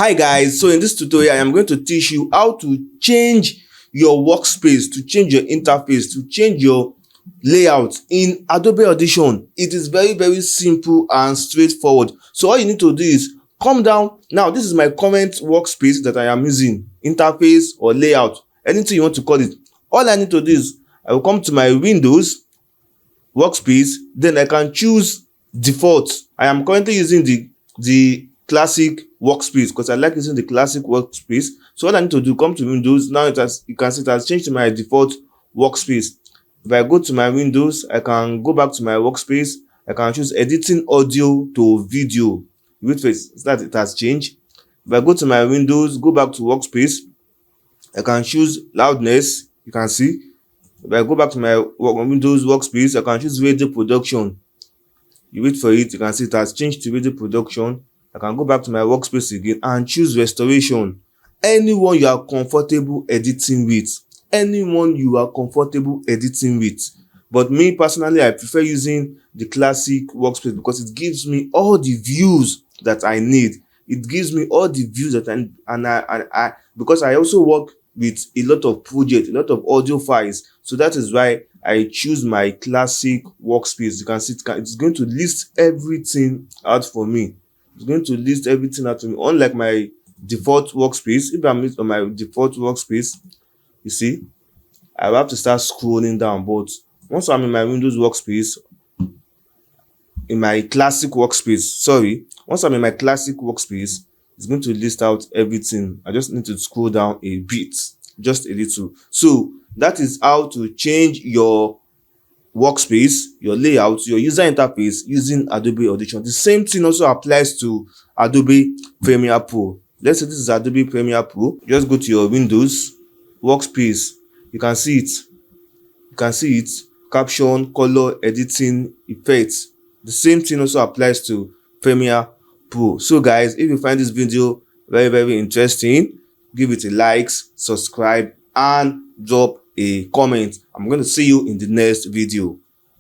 Hi guys, so in this tutorial I am going to teach you how to change your workspace, to change your interface, to change your layout in Adobe Audition. It is very simple and straightforward. So all you need to do is come down. Now this is my current workspace that I am using, interface or layout, anything you want to call it. All I need to do is I will come to my Windows workspace, then I can choose default. I am currently using the classic workspace because I like using the classic workspace. So all I need to do, come to Windows. Now you can see it has changed to my default workspace. If I go to my Windows, I can go back to my workspace. I can choose editing audio to video. Wait for it, that it has changed. If I go to my Windows, go back to workspace, I can choose loudness. You can see. If I go back to my Windows workspace, I can choose radio production. You wait for it, you can see it has changed to radio production. I can go back to my workspace again and choose restoration. Anyone you are comfortable editing with. Anyone you are comfortable editing with. But me personally, I prefer using the classic workspace because it gives me all the views that I need. It gives me all the views that I because I also work with a lot of projects, a lot of audio files. So that is why I choose my classic workspace. You can see it's going to list everything out for me. It's going to list everything out for me. Unlike my default workspace, if I'm on my default workspace, you see, I will have to start scrolling down. But once I'm in my Windows workspace, once I'm in my classic workspace, it's going to list out everything. I just need to scroll down a bit, just a little. So that is how to change your workspace, your layout, your user interface using Adobe Audition. The same thing also applies to Adobe Premiere Pro. Let's say this is Adobe Premiere Pro. Just go to your Windows workspace. You can see it. You can see it. Caption, color, editing, effects. The same thing also applies to Premiere Pro. So guys, if you find this video very interesting, give it a like, subscribe, and drop a comment. I'm going to see you in the next video.